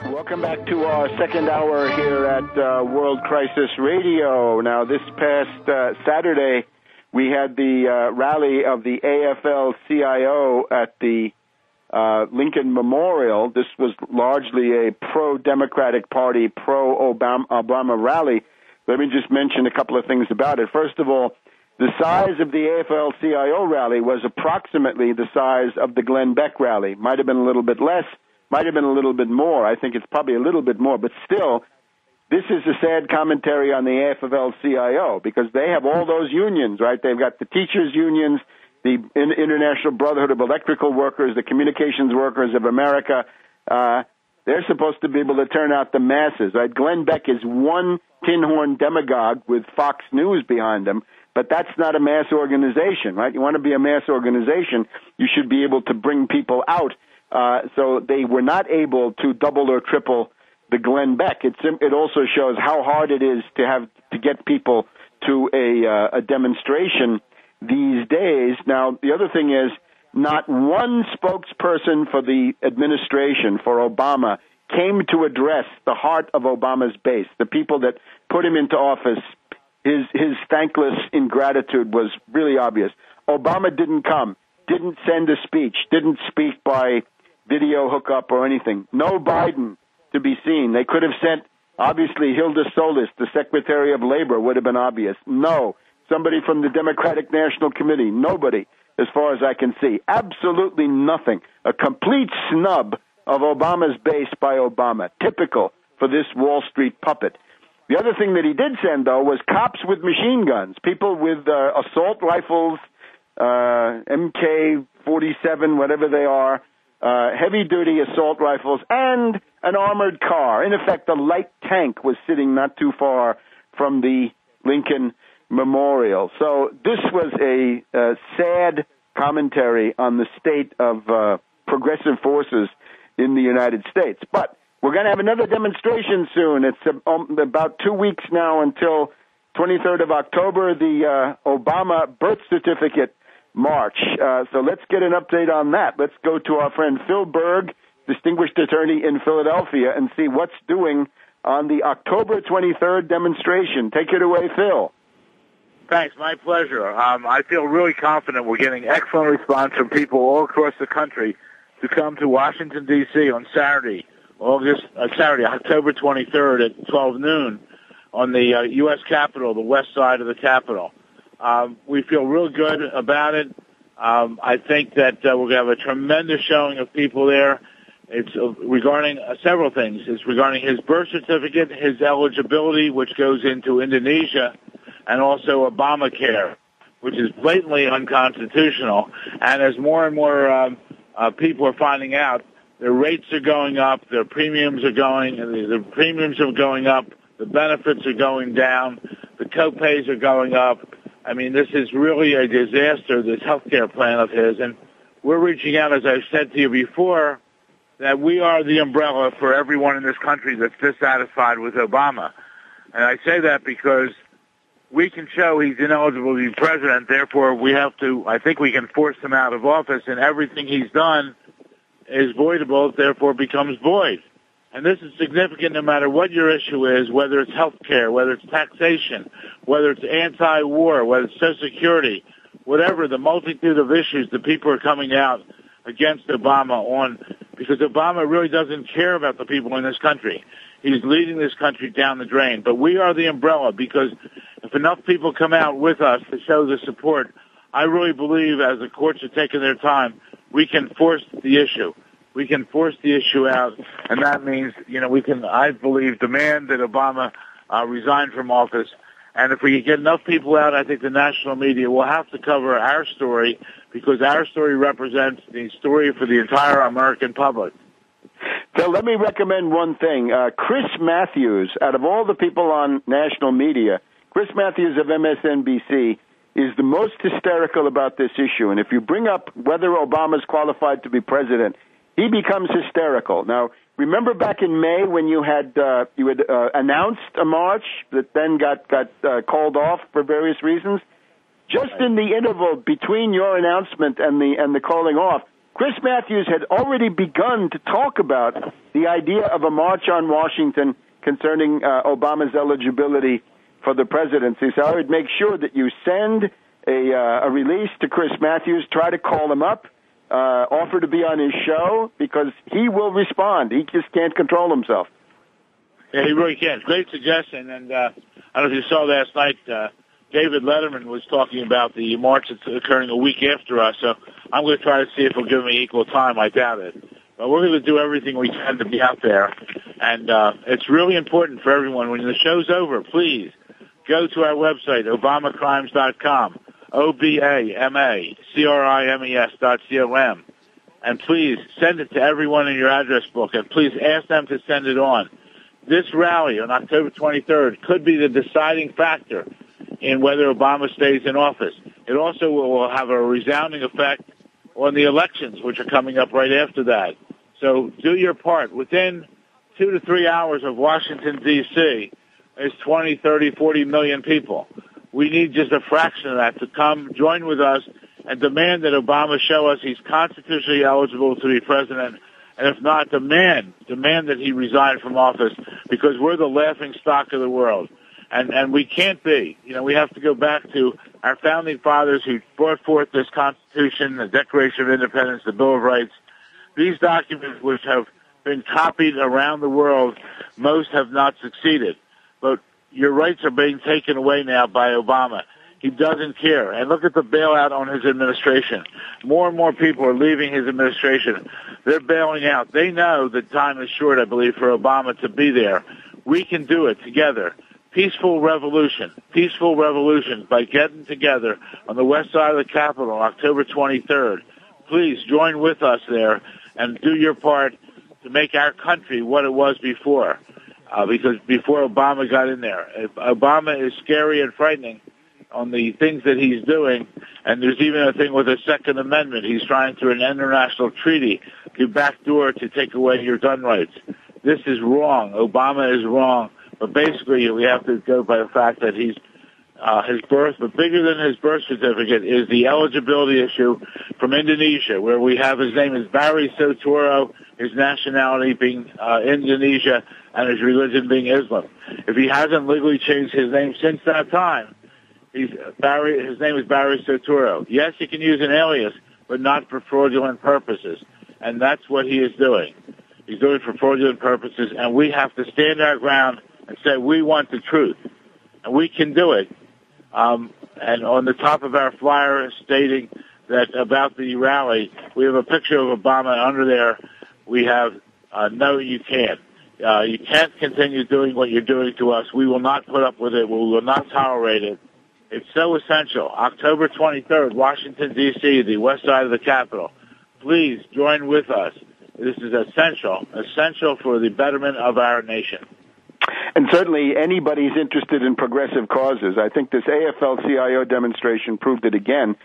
Welcome back to our second hour here at World Crisis Radio. Now, this past Saturday, we had the rally of the AFL-CIO at the Lincoln Memorial. This was largely a pro-Democratic Party, pro-Obama rally. Let me just mention a couple of things about it. First of all, the size of the AFL-CIO rally was approximately the size of the Glenn Beck rally. Might have been a little bit less, might have been a little bit more. I think it's probably a little bit more, but still, this is a sad commentary on the AFL-CIO because they have all those unions, right? They've got the teachers' unions, the International Brotherhood of Electrical Workers, the Communications Workers of America. They're supposed to be able to turn out the masses, right? Glenn Beck is one tin-horn demagogue with Fox News behind him, but that's not a mass organization, right? You want to be a mass organization, you should be able to bring people out. So they were not able to double or triple the Glenn Beck. It also shows how hard it is to get people to a demonstration these days. Now, the other thing is, not one spokesperson for the administration, for Obama, came to address the heart of Obama's base, the people that put him into office. His thankless ingratitude was really obvious. Obama didn't come, didn't send a speech, didn't speak by video hookup or anything. No Biden to be seen. They could have sent, obviously, Hilda Solis, the Secretary of Labor, would have been obvious. No. Somebody from the Democratic National Committee. Nobody, as far as I can see. Absolutely nothing. A complete snub of Obama's base by Obama. Typical for this Wall Street puppet. The other thing that he did send, though, was cops with machine guns, people with assault rifles, MK-47, whatever they are, heavy-duty assault rifles, and an armored car. In effect, a light tank was sitting not too far from the Lincoln Memorial. So this was a sad commentary on the state of progressive forces in the United States. But we're going to have another demonstration soon. It's about 2 weeks now until 23rd of October, the Obama birth certificate march. So let's get an update on that. Let's go to our friend Phil Berg, distinguished attorney in Philadelphia, and see what's doing on the October 23rd demonstration. Take it away, Phil. Thanks, my pleasure. I feel really confident we're getting excellent response from people all across the country to come to Washington, D.C. on Saturday, October 23rd at 12 noon on the U.S. Capitol, the west side of the Capitol. We feel real good about it. I think that we're going to have a tremendous showing of people there. It's regarding several things. It's regarding his birth certificate, his eligibility, which goes into Indonesia, and also Obamacare, which is blatantly unconstitutional. And as more and more people are finding out, their rates are going up, their premiums are going, the premiums are going up, the benefits are going down, the co-pays are going up. I mean, this is really a disaster, this health care plan of his. And we're reaching out, as I've said to you before, that we are the umbrella for everyone in this country that's dissatisfied with Obama. And I say that because we can show he's ineligible to be president, therefore I think we can force him out of office, and everything he's done is voidable, therefore becomes void. And this is significant no matter what your issue is, whether it's health care, whether it's taxation, whether it's anti-war, whether it's Social Security, whatever, the multitude of issues that people are coming out against Obama on, because Obama really doesn't care about the people in this country. He's leading this country down the drain. But we are the umbrella, because if enough people come out with us to show the support, I really believe, as the courts are taking their time, we can force the issue. We can force the issue out, and that means, we can, I believe, demand that Obama resign from office. And if we get enough people out, I think the national media will have to cover our story, because our story represents the story for the entire American public. So let me recommend one thing. Chris Matthews, out of all the people on national media, Chris Matthews of MSNBC is the most hysterical about this issue. And if you bring up whether Obama's qualified to be president, he becomes hysterical. Now, remember back in May when you had announced a march that then got called off for various reasons? Just in the interval between your announcement and the calling off, Chris Matthews had already begun to talk about the idea of a march on Washington concerning Obama's eligibility for the presidency. So I would make sure that you send a release to Chris Matthews, try to call him up, offer to be on his show, because he will respond. He just can't control himself. Yeah, he really can. Great suggestion. And I don't know if you saw last night, David Letterman was talking about the march that's occurring a week after us. So I'm going to try to see if he'll give me equal time. I doubt it. But we're going to do everything we can to be out there. And it's really important for everyone. When the show's over, please go to our website, obamacrimes.com, OBAMACRIMES.com. And please send it to everyone in your address book. And please ask them to send it on. This rally on October 23rd could be the deciding factor in whether Obama stays in office. It also will have a resounding effect on the elections, which are coming up right after that. So do your part. Within 2 to 3 hours of Washington, D.C., is 20, 30, 40 million people. We need just a fraction of that to come join with us and demand that Obama show us he's constitutionally eligible to be president. And if not, demand that he resign from office, because we're the laughing stock of the world. And we can't be. You know, we have to go back to our founding fathers who brought forth this Constitution, the Declaration of Independence, the Bill of Rights. These documents, which have been copied around the world, most have not succeeded. But your rights are being taken away now by Obama. He doesn't care. And look at the bailout on his administration. More and more people are leaving his administration. They're bailing out. They know that time is short, I believe, for Obama to be there. We can do it together. Peaceful revolution by getting together on the west side of the Capitol on October 23rd. Please join with us there and do your part to make our country what it was before. Because before Obama got in there, Obama is scary and frightening on the things that he's doing, and there's even a thing with the Second Amendment. He's trying through an international treaty to backdoor to take away your gun rights. This is wrong. Obama is wrong. But basically, we have to go by the fact that he's his birth, but bigger than his birth certificate is the eligibility issue from Indonesia, where we have his name is Barry Sotoro, his nationality being Indonesia, and his religion being Islam. If he hasn't legally changed his name since that time, his name is Barry Sotoro. Yes, he can use an alias, but not for fraudulent purposes. And that's what he is doing. He's doing it for fraudulent purposes, and we have to stand our ground and say we want the truth. And we can do it. And on the top of our flyer stating that about the rally, we have a picture of Obama, and under there we have, no, you can't. You can't continue doing what you're doing to us. We will not put up with it. We will not tolerate it. It's so essential. October 23rd, Washington, D.C., the west side of the Capitol. Please join with us. This is essential for the betterment of our nation. And certainly anybody's interested in progressive causes. I think this AFL-CIO demonstration proved it again.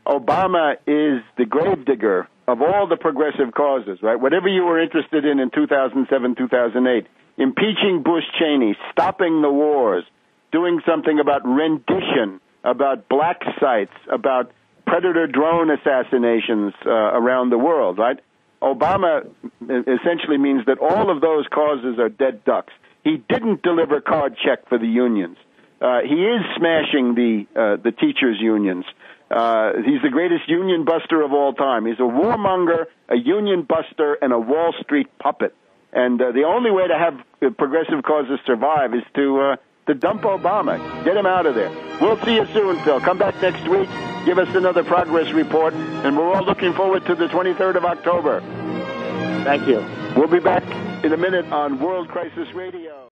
Obama is the gravedigger of all the progressive causes, right? Whatever you were interested in 2007, 2008, impeaching Bush Cheney, stopping the wars, doing something about rendition, about black sites, about predator drone assassinations around the world, right? Obama essentially means that all of those causes are dead ducks. He didn't deliver card check for the unions. He is smashing the teachers' unions. He's the greatest union buster of all time. He's a warmonger, a union buster, and a Wall Street puppet. And the only way to have progressive causes survive is to dump Obama. Get him out of there. We'll see you soon, Phil. Come back next week. Give us another progress report. And we're all looking forward to the 23rd of October. Thank you. We'll be back in a minute on World Crisis Radio.